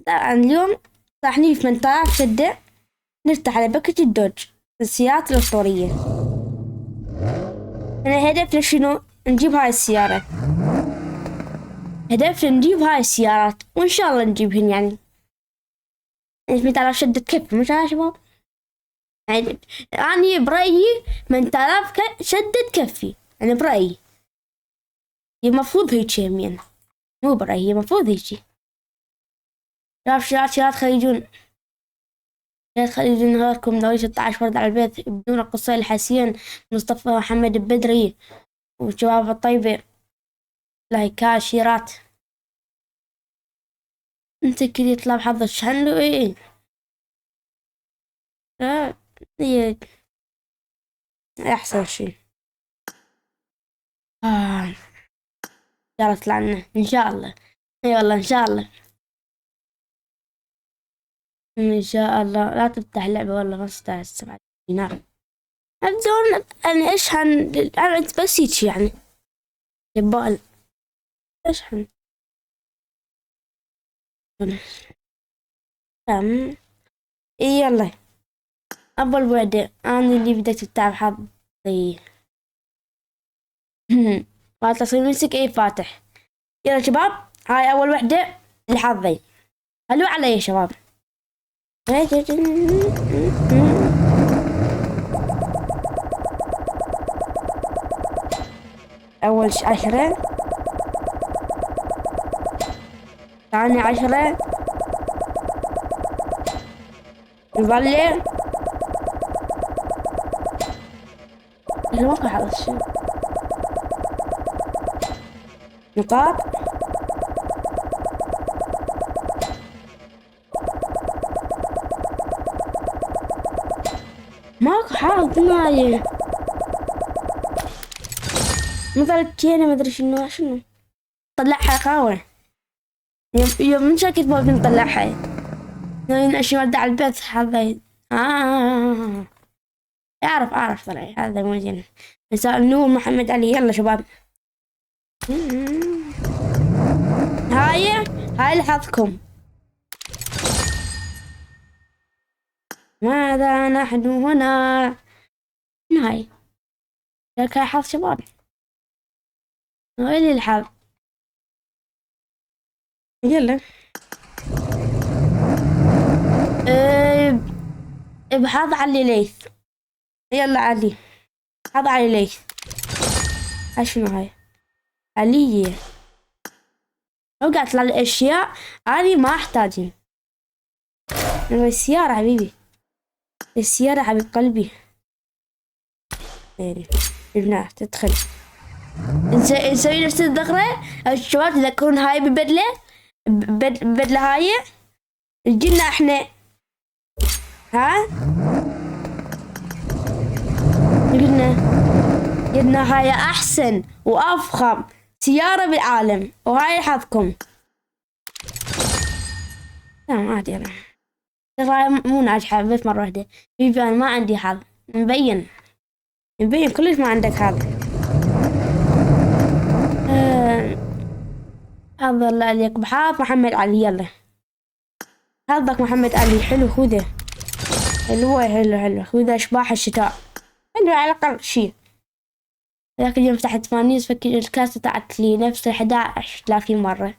طبعا اليوم راح نجيب 8000 شدة نفتح على باكج الدوج السيارات الأسطورية. أنا هدفنا شنو؟ نجيب هاي السيارة، هدفنا نجيب هاي السيارات وإن شاء الله نجيبهن. يعني 8000 شدة تكفي مش يا شباب؟ يعني أنا برأيي 8000 شدة تكفي، أنا برأيي هي المفروض هيك يمين، مو برأيي هي المفروض هيك. شباب خليجون نهاركم ناوي 16 فرد على البيت بدون القصة الحسين مصطفى محمد البدري وشباب الطيبة لايكات شيرات. انت كذا يطلع بحظ الشحن له ايه هي احسن شي. يلا طلعنا ان شاء الله. اي والله ان شاء الله ان شاء الله. لا تفتح لعبة والله ما استاهل 7 دينار. الزون انا اشحن انا بس هيك يعني يبال اشحن يلا. أول وحدة أنا اللي بدك تتعب حظي فاتح صير نمسك أي فاتح. يلا شباب هاي أول وحدة لحظي، حلو علي يا شباب. أول 10 ثاني 10 نظلي الواقع هذا الشيء نقاط ماكو حظ ماي مثل كينا ما ادري شنو طلعها خاوة يوم من شكل باقي نطلعها يعني اشي ودع البيت حظي. اعرف طلع هذا مو زين. مساء النور محمد علي. يلا شباب هاي لحظكم. ماذا نحن هنا؟ هاي لك حظ شباب، هاي الحظ. يلا بحظ علي ليث. يلا علي حظ علي ليث. شنو هاي علي اوقع طلع الاشياء هذه ما احتاجها. السيارة حبيبي السيارة حبيب قلبي. جبناه تدخل نسوي نفس الدخلة. الشباب تذكرون هاي ببدلة بدلة هاي جينا احنا قلنا هاي احسن وافخم سيارة بالعالم وهاي حظكم. لا عادي انا ترى مو ناجحة بس مرة واحدة. بيبي انا ما عندي حظ مبين كلش ما عندك حظ. حظ الله عليك بحظ محمد علي. يلا حظك محمد علي حلو خذه حلو خذه اشباح الشتاء حلو على الاقل شي. ذاك اليوم فتحت فانيس فكر الكاسة طلعت لي نفس 11 30 مرة.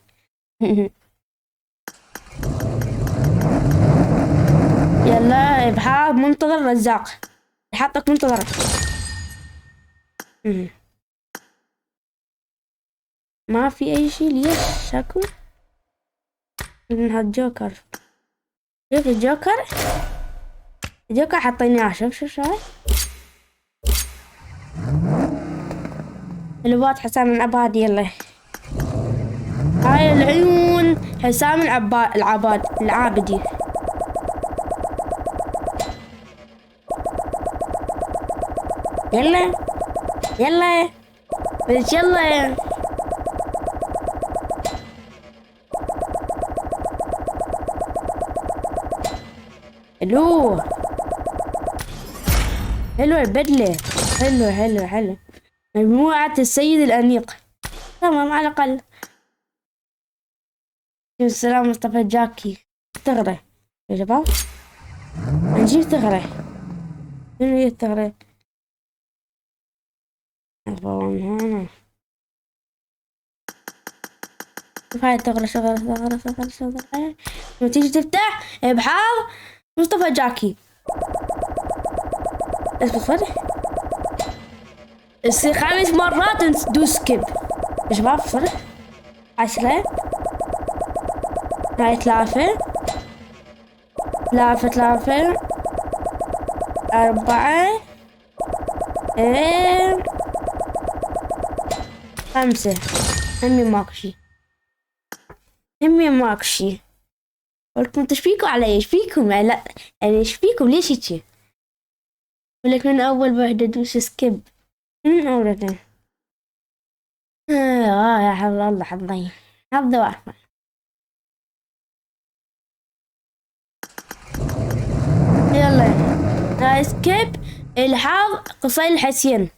يلا بحار منتظر رزاق حطك منتظر. ما في اي شيء ليش شكو انها الجوكر. شوف الجوكر حطيناه. شوف هاي الوات حسام العبادي. يلا هاي العيون حسام العابدي. يلا بس يلا حلو البدلة حلو مجموعة السيد الأنيق تمام على الأقل. السلام مصطفى جاكي. الثغرة يا شباب، نجيب ثغرة. شنو هي الثغرة؟ هنا شوف هاي الثغرة، ثغرة. لما تيجي تفتح ابحاث مصطفى جاكي. اصبر تصير 5 مرات ندوس سكيب يا شباب. 10 هاي 3 4 5. همي ماكو شي. قلتلكم انتو ايش علي؟ ايش فيكم؟ يعني لا يعني ايش فيكم؟ ليش هيجي؟ ولك من اول وحدة دوس سكيب. من اول وحدة. يا حول الله، حظي واحد. يلا هاي سكيب. الحاظ قصي الحسين.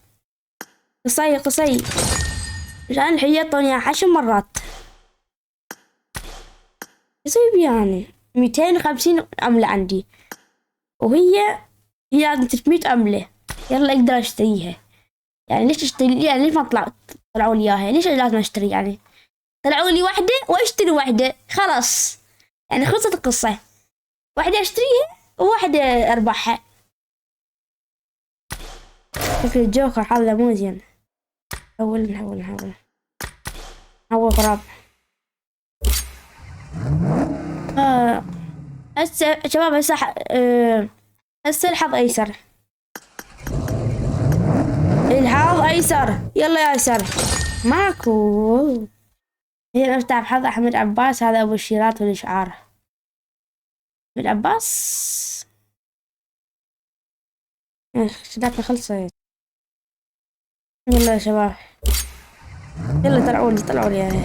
قصي مشان حيطوني 10 مرات. يصيب يعني 250 عملة عندي، وهي لازم 300 عملة. يلا اقدر اشتريها. يعني ليش اشتري؟ يعني ليش ما طلعوا لي اياها؟ ليش لازم اشتري يعني؟ طلعوا لي واحدة واشتري واحدة خلاص، يعني خلصت القصة. واحدة اشتريها وواحدة اربحها. شكل الجوكر حظه مو زين. نحول غراب. هسه شباب هسه الحظ ايسر. يلا يا ايسر ماكو. هي افتح بحظ احمد عباس، هذا ابو الشيرات والاشعار. احمد عباس شداتنا خلصت. يلا يا شباب، يلا طلعوا لي يعني.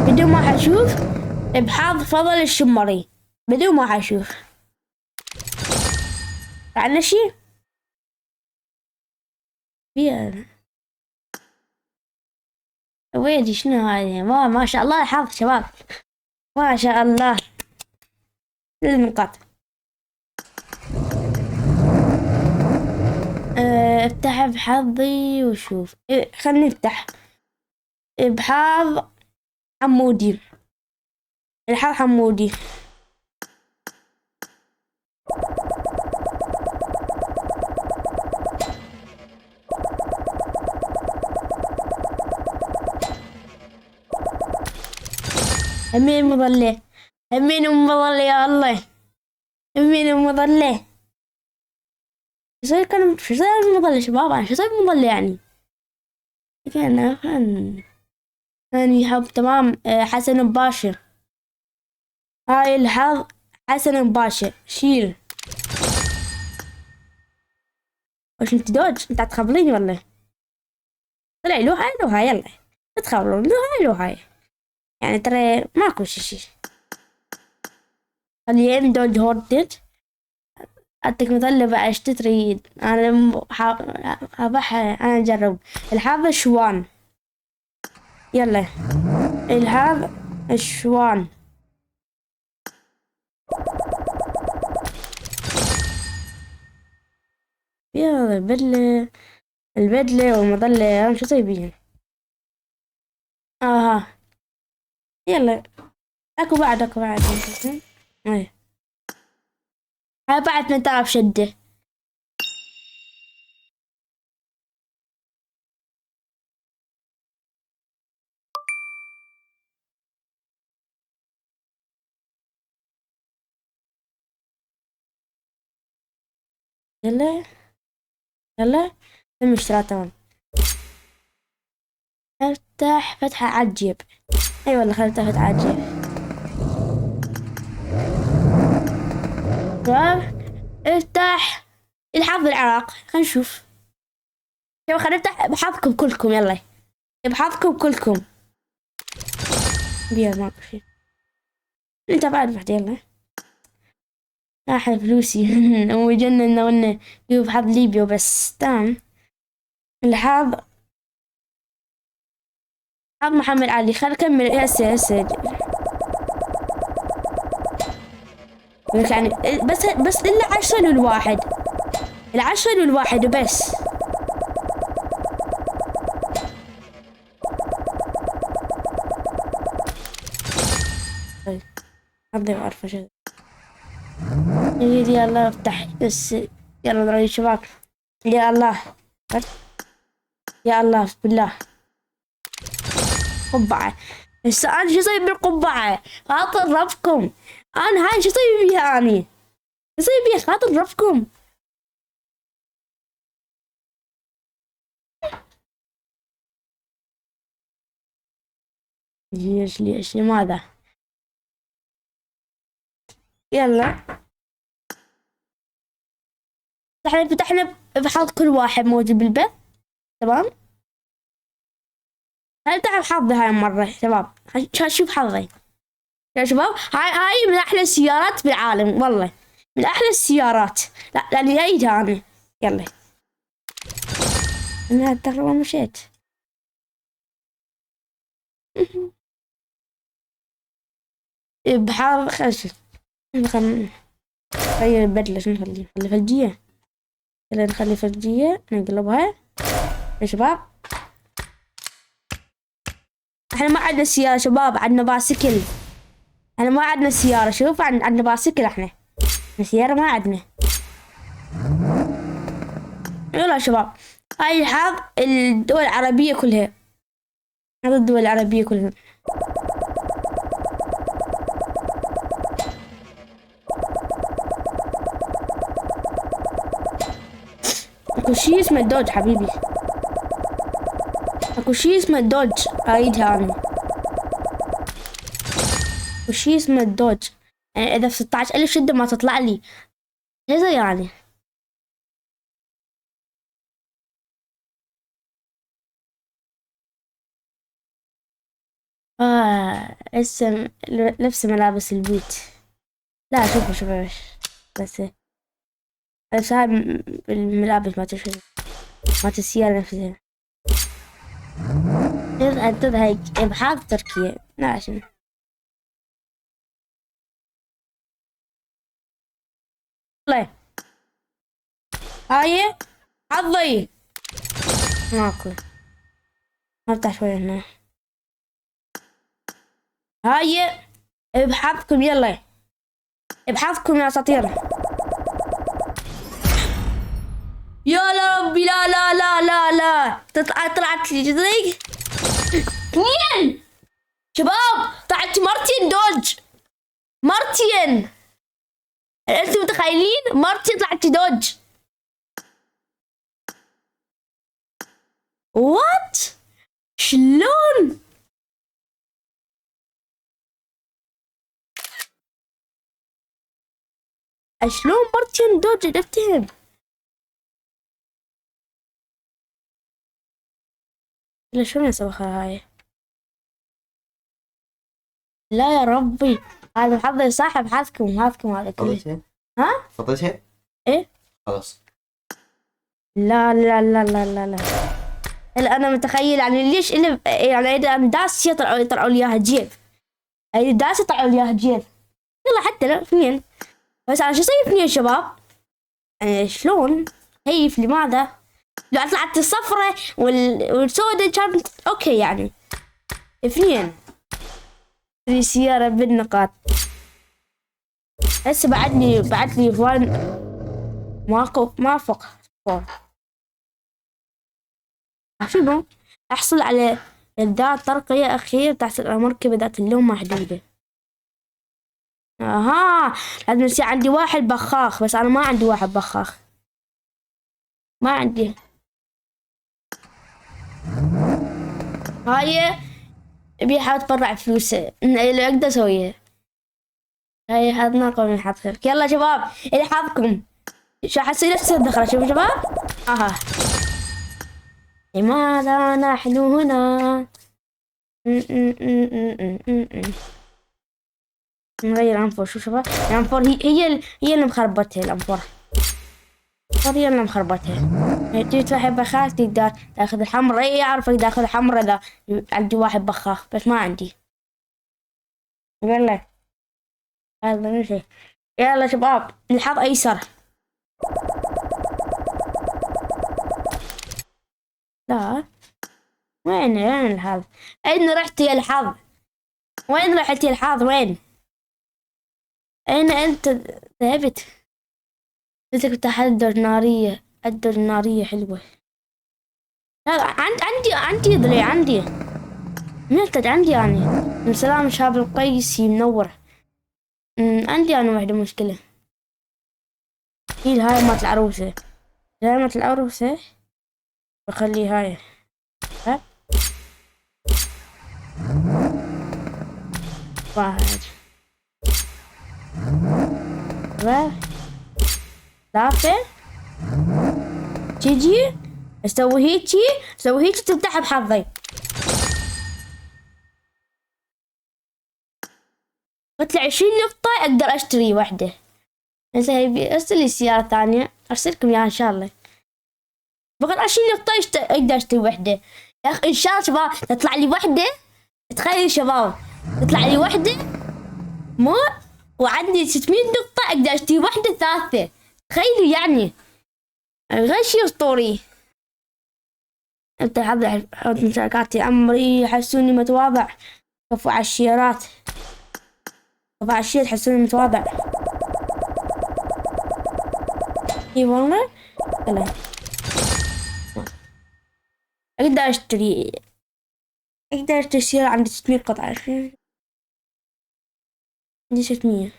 بدون ما حشوف بحظ فضل الشمري، بدون ما حشوف. عندنا شي فيها ويدي. شنو هاي؟ ما شاء الله حظ شباب، ما شاء الله. النقاط. افتح بحظي وشوف. خلني نفتح بحظ حمودي. الحظ حمودي. همين مظلة يا الله. همين مظلة. شو صار المظلة شباب؟ أنا شو صار المظلة يعني؟ كان ثاني يحب تمام. حسن مباشر. هاي الحظ حسن مباشر. شيل. وش انت دوج؟ انت هتخبليني ولا؟ طلع له هاي يلا تخبرون له هاي. يعني ترى ماكو شي. خلينا دوج هوردد. أعطيك مثال بقى ايش تريد. أنا أنا أجرب الحظ شوان. يلا الحظ شوان. يلا البدلة والمظلة أنا شو طيبين. يلا اكو بعد ايه هاي بعد 8000 شدة. يلا تم اشتراك تمام. افتح فتحة عجيب. اي والله خلينا نفتح فتحة عجيب. تمام. افتح الحظ العراق. خلينا نشوف. يلا خلينا نفتح بحظكم كلكم. يلا بحظكم كلكم. بيا ماكو شي. انت بعد واحد. يلا احلى فلوسي. وجننا ونا يجيب حظ ليبيا بس. تمام. الحظ محمد علي. خل نكمل هسه. يعني بس إلا 10 للواحد، 10 للواحد وبس. طيب أبدأ أعرف شو يلا افتح بس. يلا نروح شباب. يا الله، يا الله بسم الله. قبعة. هسه أنا شو أسوي بالقبعة؟ خاطر ربكم أنا هاي شو أسوي بيها أني؟ شو أسوي بيها خاطر ربكم؟ ليش لماذا؟ يلا فتحنا بحظ كل واحد موجود بالبث. تمام، هنفتح بحظي هاي المرة شباب. شوف حظي يا شباب. هاي من أحلى السيارات بالعالم والله، من أحلى السيارات. لا لأني جايتها أنا. يلا أنا تقريبا مشيت. بحظ خش. غير البدلة. شو نخلي ثلجية. يلا نخلي ثلجية نقلبها يا شباب. احنا ما عندنا سيارة شباب، عندنا باسكل. احنا ما عندنا سيارة، شوف عندنا باسكل. احنا سيارة ما عندنا. يلا يا شباب، هاي حظ الدول العربية كلها. هذا الدول العربية كلها. اكو شي اسمه الدوج حبيبي، اكو شي اسمه الدوج. اريدها انا. اكو شي اسمه الدوج، يعني اذا في 16,000 شدة ما تطلع لي هذا يعني. هسه لبس ملابس البيت. لا شوفوا بس هاي الملابس ما تشوف، ما السيارة نفسها. تذهب هيك ابحاث تركيا. لا شنو والله. هاي حظي ماكو. افتح شوي هنا. هاي ابحاثكم يلا، ابحاثكم يا اساطير. يا ربي لا لا لا لا لا. طلعت لي زي 2 شباب. طلعت مرتين دوج، مرتين. انتم متخيلين؟ مرتين طلعت دوج. وات شلون؟ شلون مرتين دوج؟ افتهم. لا شلون اسوي هاي؟ لا يا ربي، هذا حظي صح. ابحاثكم هذا كله. ها؟ فضيتها؟ ايه خلاص. لا لا لا لا لا لا. انا متخيل يعني ليش اللي يعني اذا انا داس يطلعوا لي اياها جيب. اي داس يطلعوا لي اياها جيب. يلا حتى لو 2. بس انا شو اسوي 2 شباب؟ يعني شلون؟ كيف لماذا؟ لو طلعت الصفرة والسوداء كانت اوكي يعني. 2 في سيارة بالنقاط. هسه بعد لي فان ما فوق. شنو؟ احصل على ذات ترقية أخير تحت المركبة ذات اللون محدودة. اها لازم يصير عندي واحد بخاخ، بس انا ما عندي واحد بخاخ، ما عندي. هاي ابي احاول اتبرع فلوس اللي اقدر اسويها. هاي حظنا قبل من حظ خيرك. يلا شباب اللي حظكم. شو حتصير نفس الدخلة. شوفوا شباب. اها لماذا نحن هنا؟ نغير الأنفور. شو شباب الأنفور هي اللي مخربتها. الأنفور هي اللي مخربتها. تجي تروح بخاخ تقدر تاخذ الحمراء. اعرف اقدر اخذ الحمراء اذا عندي واحد بخاخ، بس ما عندي. يلا هذا مشي. يلا شباب الحظ ايسر. لا وين الحظ؟ اين رحت يا الحظ؟ وين رحت يا الحظ وين؟ اين انت ذهبت؟ قلت لك تحضر نارية، حضر نارية حلوة. لا عندي ضلع عندي منتج عندي يعني. من سلام شاب القيسي منور. عندي انا واحدة مشكلة. هي هاي مات العروسة. هاي مات العروسة بخلي هاي. ها واحد ثلاثة تيجي اسوي هيجي تفتح بحظي. قلت له 20 نقطة اقدر اشتري واحدة. انت ارسل لي سيارة ثانية ارسلكم اياها ان شاء الله. فقط 20 نقطة اقدر اشتري واحدة. يا اخي ان شاء الله شباب تطلع لي واحدة. تخيل شباب تطلع لي واحدة مو وعندي 600 نقطة اقدر اشتري واحدة ثالثة. تخيلوا يعني غير شي اسطوري. انت حط مشاركاتي عمري حسوني متواضع. كفو على الشيرات. كفو على الشير حسوني متواضع. اي والله. هلا اقدر اشتري سيارة عندي 600 قطعة. عندي 600.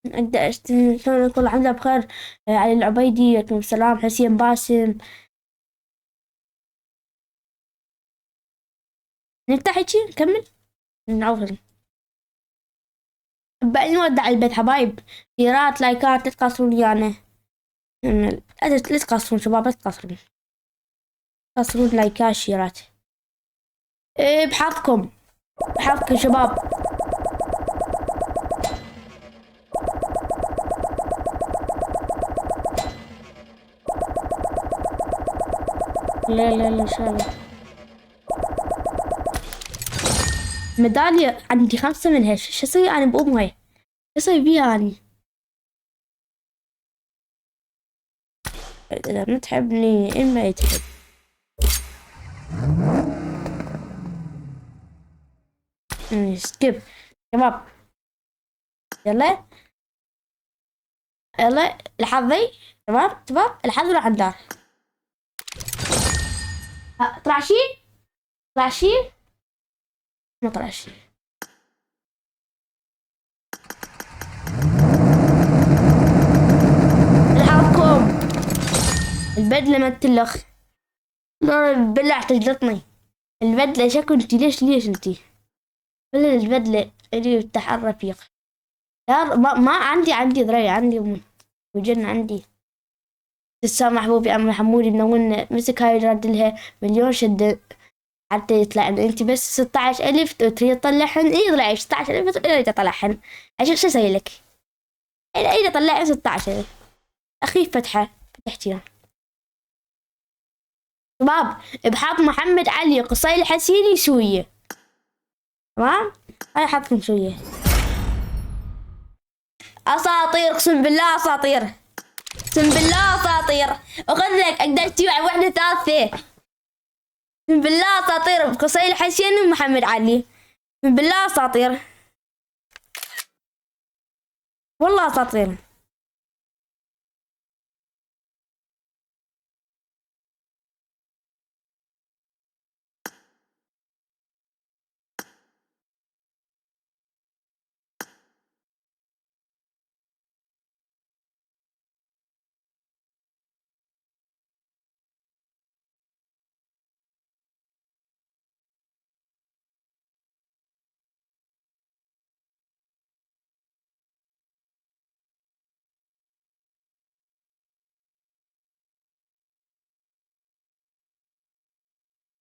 اقدر اشتري. شلون كل عام بخير. علي العبيدي عليكم السلام. حسين باسم. نفتح هيجي نكمل نعوض. بعدين نودع البيت حبايب. شيرات لايكات لا تقصرون يعني. لا تقصرون شباب لا تقصرون. تقصرون لايكات شيرات. إيه بحظكم. بحظكم شباب. لا ان شاء الله. ميدالية عندي 5 منها. شو اسوي انا بأمها؟ شو اسوي بيها اني؟ اذا ما تحبني اما يتحب. سكيب شباب. يلا لحظي. شباب الحظ راح الدار. طلع شي. طلع شي. ما طلع شي. الحظكم. البدلة ما تلخ. لا البدلة تجلطني. البدلة شكو انتي ليش انتي؟ ولا البدلة اللي تحت الرفيق. يا ما عندي ذريع عندي وجن عندي. لسه محبوبي أم حمودي منون مسك هاي رد لها مليون شدة حتى يطلع انت بس 16,000 تريد تطلعهن. اي طلع 16,000 اريد اطلعهن. عشان شو اسوي لك؟ اريد اطلع 16,000. اخي فتحتيها شباب. بحط محمد علي قصي الحسيني سوية. تمام هاي حطكم سوية. اساطير اقسم بالله اساطير. اقسم بالله اساطير. اخذ لك اقدر تبيع واحدة ثالثة. اقسم بالله اساطير قصي الحسيني ومحمد علي. اقسم بالله اساطير. والله اساطير.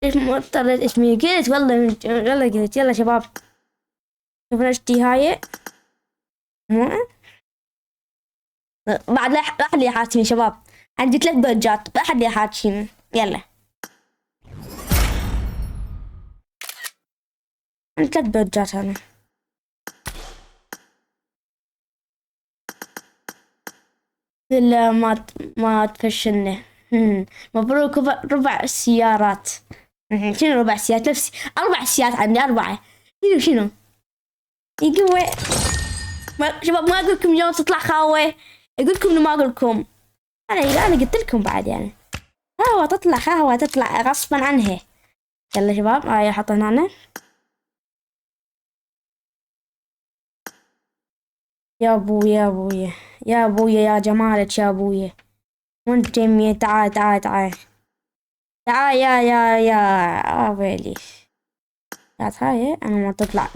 ليش ما اضطريت اسمي قلت والله يلا قلت يلا شباب. شوف اشتي هاي. بعد لا أحد يحاسبني شباب. عندي 3 بوجات ما أحد يحاسبني. يلا عندي 3 بوجات أنا. إلا ما تفشلنا. مبروك ربع السيارات. شنو ربع سيارات؟ نفسي 4 سيارات عندي 4. شنو يقوي. شباب ما اقول لكم يوم تطلع خاوة، اقول لكم انه ما اقول لكم. انا قلت لكم بعد يعني خاوة تطلع، خاوة تطلع غصبا عنها. يلا شباب هاي حطينا هنا. يا ابويا يا ابويا يا ابويا يا جمالك يا ابويا. وانت جميل. تعال تعال تعال تعال يا ويلي. هاي انا ما تطلع.